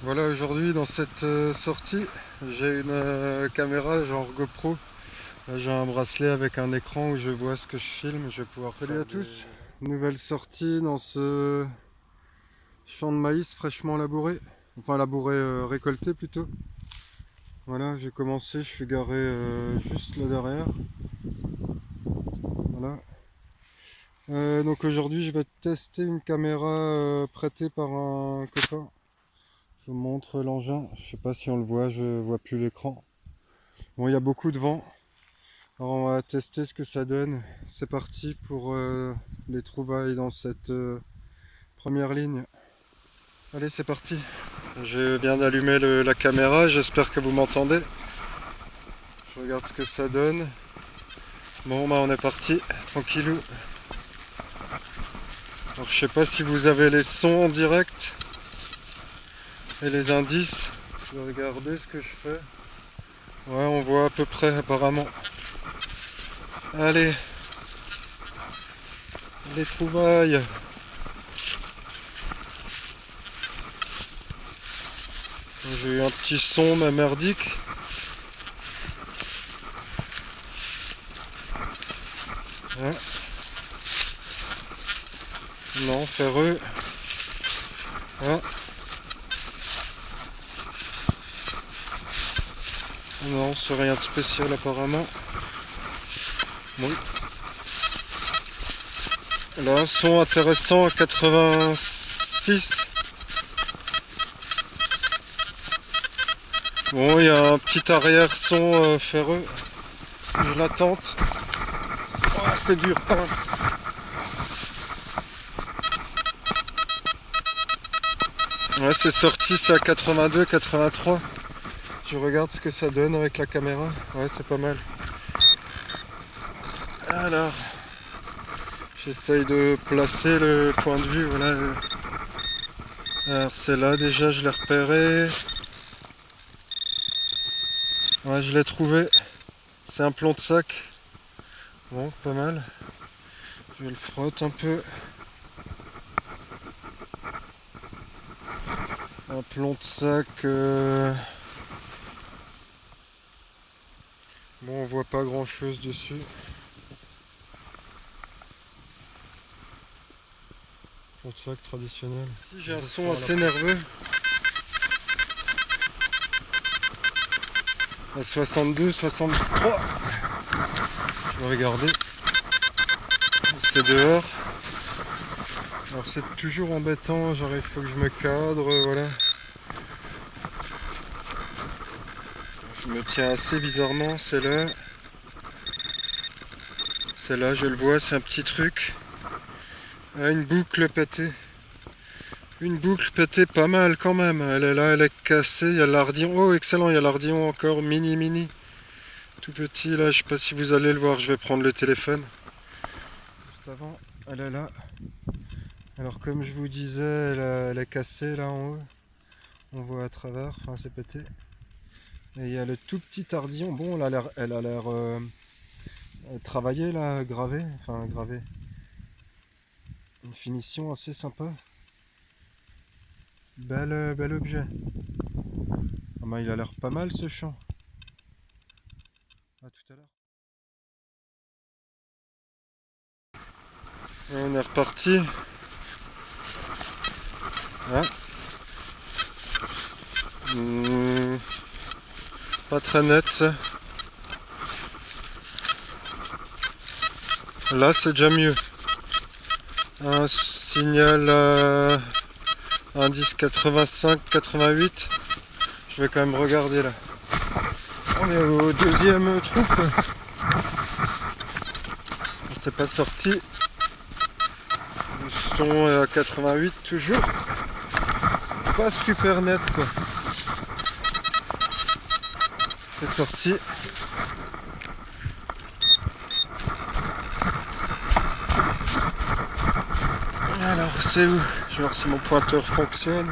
Voilà, aujourd'hui dans cette sortie, j'ai une caméra genre GoPro. Là, j'ai un bracelet avec un écran où je vois ce que je filme. Je vais pouvoir Salut à tous, nouvelle sortie dans ce champ de maïs fraîchement labouré. Enfin labouré, récolté plutôt. Voilà, j'ai commencé, je suis garé juste là derrière. Voilà. Donc aujourd'hui, je vais tester une caméra prêtée par un copain. Je vous montre l'engin. Je sais pas si on le voit, je vois plus l'écran. Bon, il y a beaucoup de vent. Alors on va tester ce que ça donne. C'est parti pour les trouvailles dans cette première ligne. Allez, c'est parti. Je viens d'allumer la caméra, j'espère que vous m'entendez. Je regarde ce que ça donne. Bon, bah on est parti, tranquillou. Alors je sais pas si vous avez les sons en direct et les indices. Je vais regarder ce que je fais. Ouais, on voit à peu près apparemment. Allez, les trouvailles. J'ai eu un petit son mais merdique. Ouais. Non, ferreux. Ouais. Non, c'est rien de spécial apparemment. Bon. Là, un son intéressant à 86. Bon, il y a un petit arrière son ferreux. Je l'attente. Oh, c'est dur quand même. Ouais, c'est sorti, c'est à 82, 83. Je regarde ce que ça donne avec la caméra. Ouais, c'est pas mal. Alors, j'essaye de placer le point de vue. Voilà. Alors, c'est là déjà, je l'ai repéré. Ouais, je l'ai trouvé. C'est un plomb de sac. Bon, pas mal. Je le frotte un peu. Un plomb de sac. Bon, on voit pas grand chose dessus. Plomb de sac traditionnel. Si j'ai un son assez nerveux. À 62, 63. Je vais regarder. C'est dehors. Alors c'est toujours embêtant. Genre il faut que je me cadre. Voilà. Je me tiens assez bizarrement. C'est là. C'est là, je le vois. C'est un petit truc. Ah, une boucle pétée. Une boucle pétée pas mal quand même. Elle est là, elle est cassée. Il y a l'ardillon. Oh, excellent. Il y a l'ardillon encore mini. Tout petit là. Je sais pas si vous allez le voir. Je vais prendre le téléphone. Juste avant, elle est là. Alors comme je vous disais, elle est cassée là en haut. On voit à travers. Enfin, c'est pété. Et il y a le tout petit ardillon. Bon, elle a l'air travaillée là, gravée. Enfin, gravée. Une finition assez sympa. Bel objet. Ah bah, il a l'air pas mal ce champ. À tout à l'heure. On est reparti. Ah. Pas très net ça. Là c'est déjà mieux. Un signal indice 85, 88. Je vais quand même regarder là. On est au deuxième trou. On s'est pas sorti. Le son est à 88 toujours. Pas super net quoi. C'est sorti. Alors c'est où? Je vais voir si mon pointeur fonctionne.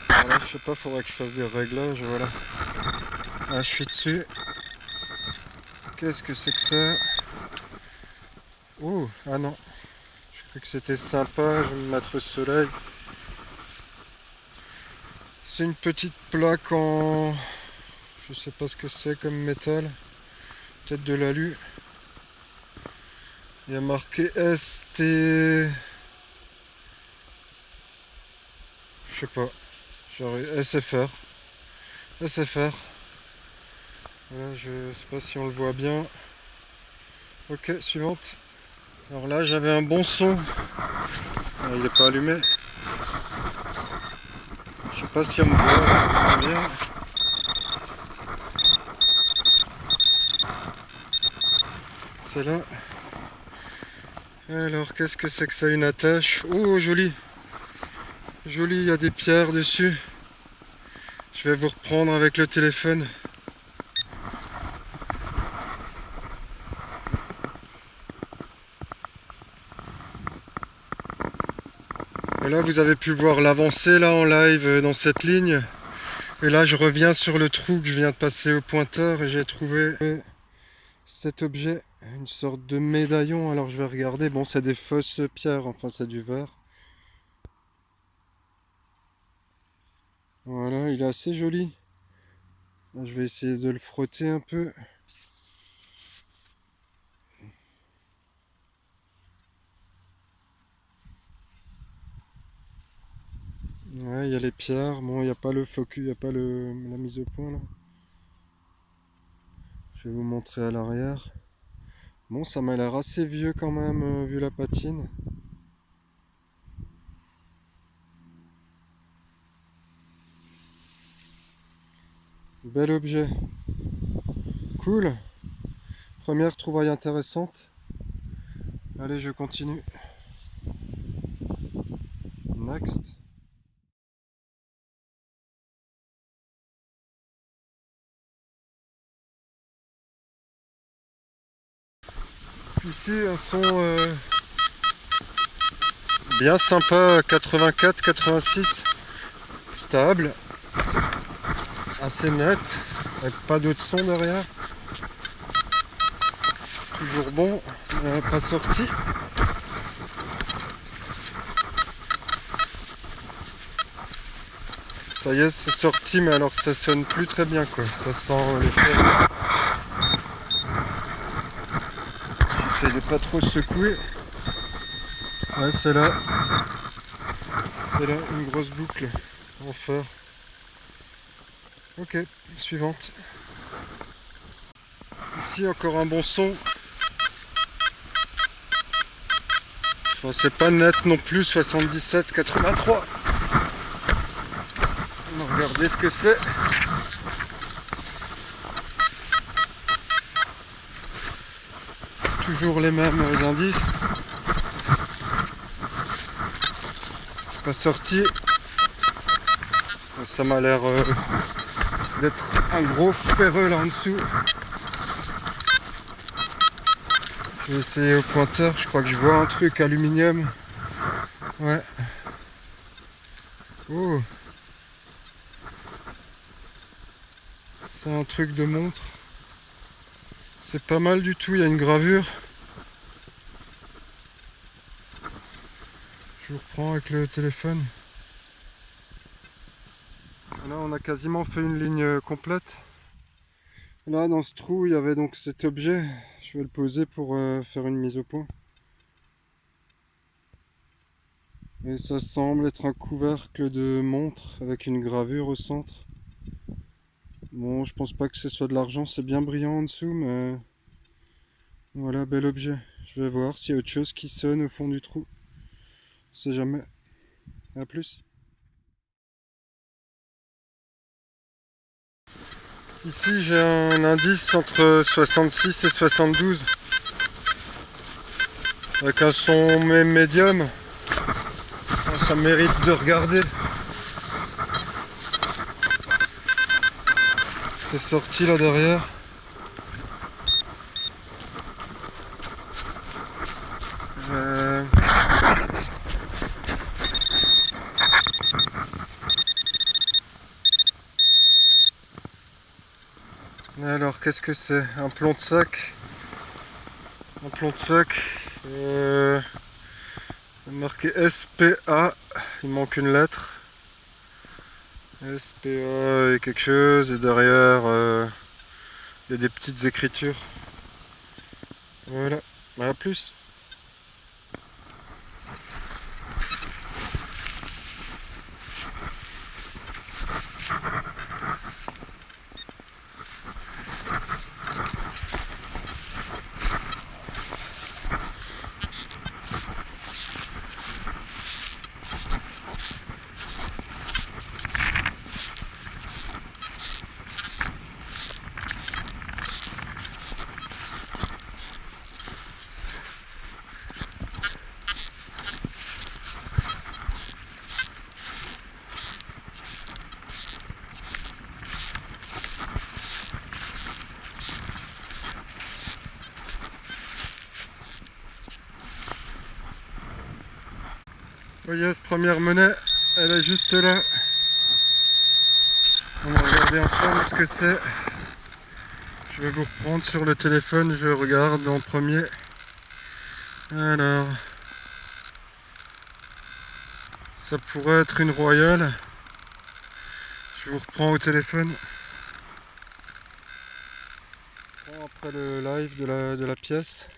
Voilà, je sais pas, faudrait que je fasse des réglages, voilà. Ah, je suis dessus. Qu'est-ce que c'est que ça? Oh, ah non. Je croyais que c'était sympa, je vais me mettre au soleil. c'est une petite plaque en... Je sais pas ce que c'est comme métal. Peut-être de l'alu. Il y a marqué ST... Je sais pas. Genre SFR. SFR. Voilà, je sais pas si on le voit bien. Ok, suivante. Alors là, j'avais un bon son. Ah, il n'est pas allumé. Je sais pas si on me voit bien. C'est là. Alors, qu'est-ce que c'est que ça, une attache? Oh, joli. Joli, il y a des pierres dessus. Je vais vous reprendre avec le téléphone. Et là, vous avez pu voir l'avancée là en live dans cette ligne. Et là, je reviens sur le trou que je viens de passer au pointeur et j'ai trouvé cet objet, une sorte de médaillon. Alors, je vais regarder. Bon, c'est des fausses pierres, enfin, c'est du verre. Voilà, il est assez joli. Là, je vais essayer de le frotter un peu. Ouais, il y a les pierres. Bon, il n'y a pas le focus, il n'y a pas la mise au point là. Je vais vous montrer à l'arrière. Bon, ça m'a l'air assez vieux quand même, vu la patine. Bel objet. Cool. Première trouvaille intéressante. Allez, je continue. Next. Ici, un son bien sympa, 84-86. Stable. Assez net. Avec pas d'autres sons derrière. Toujours bon. Pas sorti. Ça y est, c'est sorti, mais alors ça sonne plus très bien quoi. Ça sent l'effet. J'essaie de pas trop secouer. Ouais, c'est là. C'est là une grosse boucle en fer. Ok, suivante. Ici encore un bon son. Enfin, c'est pas net non plus, 77-83. On va regarder ce que c'est. Toujours les mêmes indices. Pas sorti. Ça m'a l'air d'être un gros ferreux là en dessous. Je vais essayer au pointeur. Je crois que je vois un truc aluminium. Ouais. Oh. C'est un truc de montre. C'est pas mal du tout. Il y a une gravure. Je vous reprends avec le téléphone. Là, on a quasiment fait une ligne complète. Là, dans ce trou, il y avait donc cet objet. Je vais le poser pour faire une mise au point. Et ça semble être un couvercle de montre avec une gravure au centre. Bon, je pense pas que ce soit de l'argent, c'est bien brillant en dessous, mais voilà, bel objet. Je vais voir s'il y a autre chose qui sonne au fond du trou. On sait jamais. A plus. Ici, j'ai un indice entre 66 et 72. Avec un son médium. Ça mérite de regarder. C'est sorti là derrière. Alors, qu'est-ce que c'est? Un plomb de sac. Un plomb de sac. Marqué SPA. Il manque une lettre. SPA et quelque chose, et derrière il y a des petites écritures. Voilà, à plus. Voyez, cette première monnaie, elle est juste là. On va regarder ensemble ce que c'est. Je vais vous reprendre sur le téléphone, je regarde en premier. Alors, ça pourrait être une royale. Je vous reprends au téléphone. Je prends après le live de la pièce.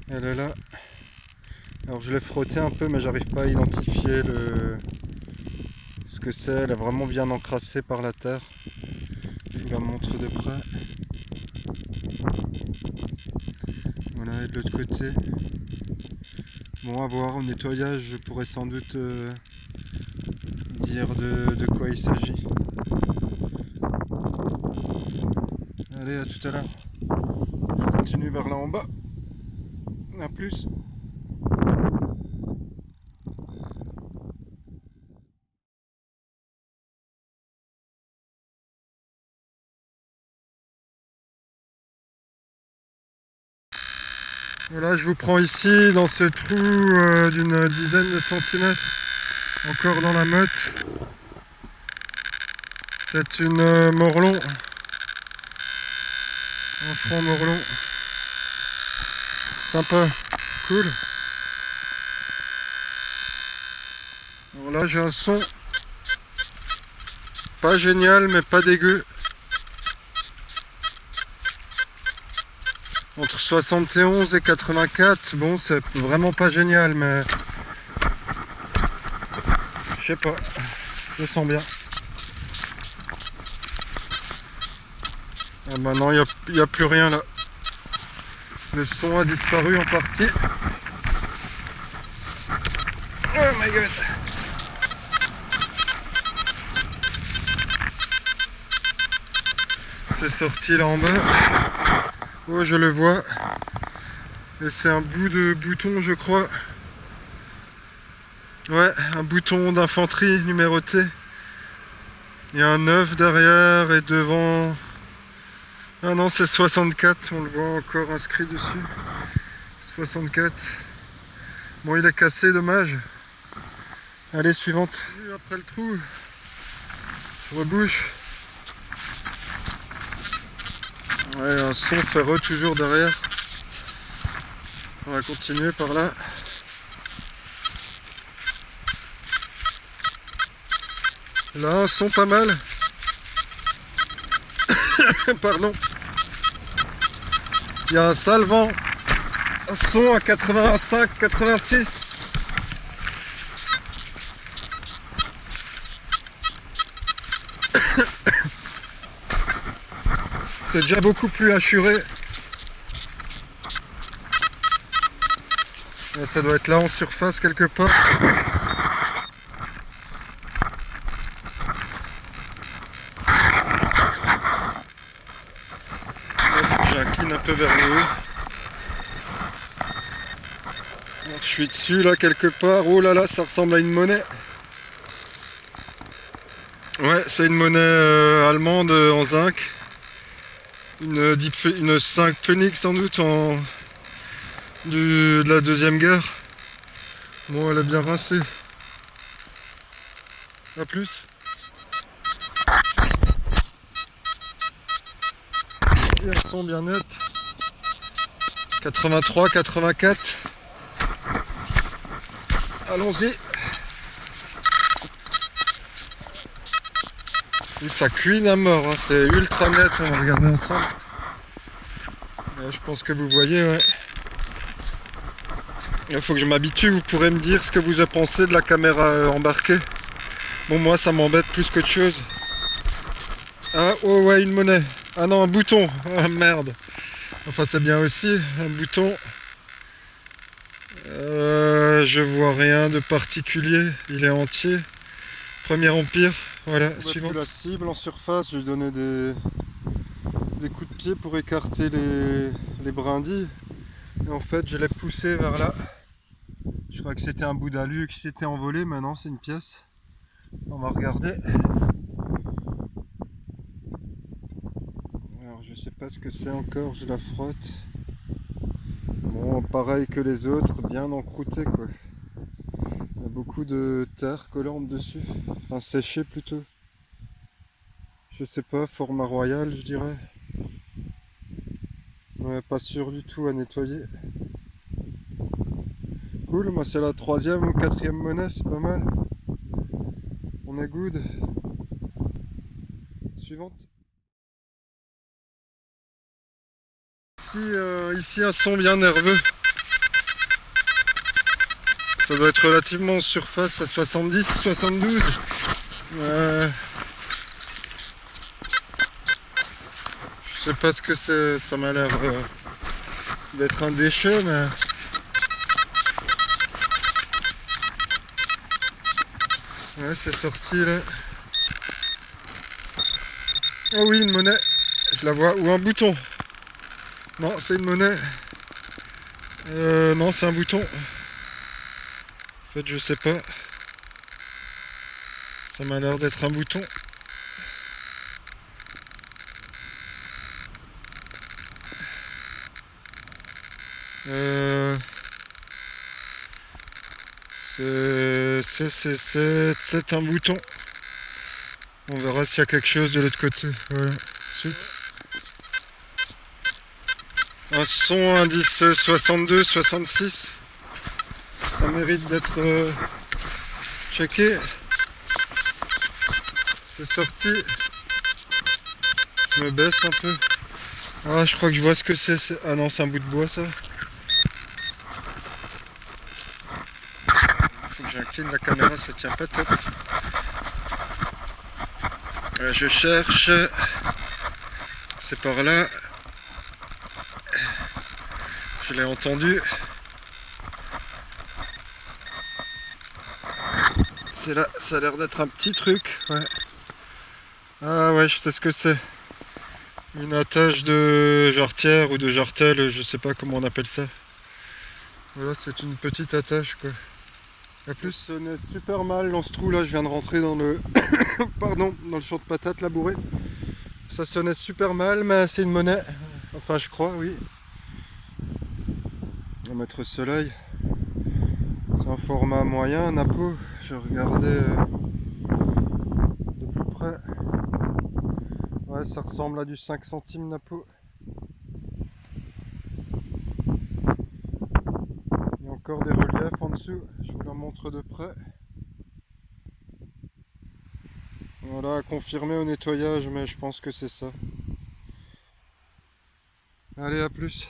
Elle est là. Alors je l'ai frotté un peu, mais j'arrive pas à identifier ce que c'est. Elle est vraiment bien encrassée par la terre. Je vous la montre de près. Voilà, et de l'autre côté. Bon, à voir, au nettoyage, je pourrais sans doute dire de quoi il s'agit. Allez, à tout à l'heure. Je continue vers là en bas. A plus. Voilà, je vous prends ici dans ce trou d'une dizaine de centimètres, encore dans la motte. C'est une morlon, un franc morlon. Sympa, cool. Alors là, j'ai un son pas génial, mais pas dégueu. Entre 71 et 84, bon, c'est vraiment pas génial, mais je sais pas, je le sens bien. Ah bah non, il n'y a plus rien là. Le son a disparu en partie. Oh my god. C'est sorti là en bas. Oh, je le vois. Et c'est un bout de bouton, je crois. Ouais, un bouton d'infanterie numéroté. Il y a un 9 derrière et devant. Ah non, c'est 64, on le voit encore inscrit dessus. 64. Bon, il est cassé, dommage. Allez, suivante. Après le trou, je rebouche. Ouais, un son ferreux toujours derrière. On va continuer par là. Là, un son pas mal. Pardon. Il y a un sale vent. Un son à 85, 86. C'est déjà beaucoup plus assuré. Et ça doit être là en surface quelque part. J'incline un peu vers le haut. Alors, je suis dessus là quelque part. Oh là là, ça ressemble à une monnaie. Ouais, c'est une monnaie allemande en zinc. Une 5 Phoenix sans doute de la deuxième guerre. Bon, elle est bien rincée. A plus. Et un son bien net. 83, 84. Allons-y. Ça cuit à mort, hein. C'est ultra net, on va regarder ensemble. Je pense que vous voyez, ouais. Il faut que je m'habitue, vous pourrez me dire ce que vous en pensez de la caméra embarquée. Bon, moi ça m'embête plus qu'autre chose. Ah, oh ouais, une monnaie. Ah non, un bouton. Ah merde. Enfin, c'est bien aussi, un bouton. Je vois rien de particulier, il est entier. Premier empire, voilà, suivant. La cible en surface, j'ai donné des coups de pied pour écarter les brindilles. Et en fait, je l'ai poussé vers là. Je crois que c'était un bout d'alu qui s'était envolé, maintenant c'est une pièce. On va regarder. Alors, je sais pas ce que c'est encore, je la frotte. Bon, pareil que les autres, bien encroûté quoi. Il y a beaucoup de terre collante dessus, enfin séchée plutôt. Je sais pas, format royal je dirais. Ouais, pas sûr du tout à nettoyer. Cool, moi c'est la 3e ou 4e monnaie, c'est pas mal. On est good. Suivante. Ici un son bien nerveux. Ça doit être relativement en surface à 70, 72. Je sais pas ce que c'est, ça m'a l'air d'être un déchet, mais... Ouais, c'est sorti là. Oh oui, une monnaie. Je la vois. Ou un bouton. Non, c'est une monnaie. Non, c'est un bouton. En fait, je sais pas. Ça m'a l'air d'être un bouton. C'est un bouton. On verra s'il y a quelque chose de l'autre côté. Voilà. Ensuite. Un son indice 62, 66. Ça mérite d'être checké. C'est sorti. Je me baisse un peu. Ah, je crois que je vois ce que c'est. Ah non, c'est un bout de bois ça. Faut que j'incline la caméra, ça tient pas top. Je cherche. C'est par là. Je l'ai entendu. C'est là, ça a l'air d'être un petit truc. Ouais. Ah ouais, je sais ce que c'est. Une attache de jarretière ou de jartelle, je sais pas comment on appelle ça. Voilà, c'est une petite attache quoi. A plus. Ça sonnait super mal dans ce trou là, je viens de rentrer dans le pardon, dans le champ de patates labouré. Ça sonnait super mal, mais c'est une monnaie. Enfin, je crois, oui. On va mettre au soleil. C'est un format moyen, Napo. Je regardais de plus près. Ouais, ça ressemble à du 5 centimes Napo. Il y a encore des reliefs en dessous. Je vous la montre de près. Voilà, confirmé au nettoyage, mais je pense que c'est ça. Allez, à plus.